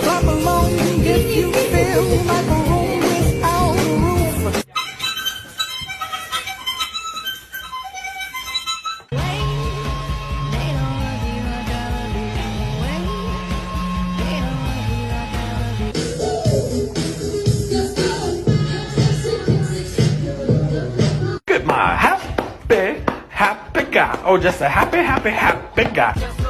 Clap along if you feel like a room without a roof. Look at my happy, happy guy. Oh, just a happy, happy, happy guy.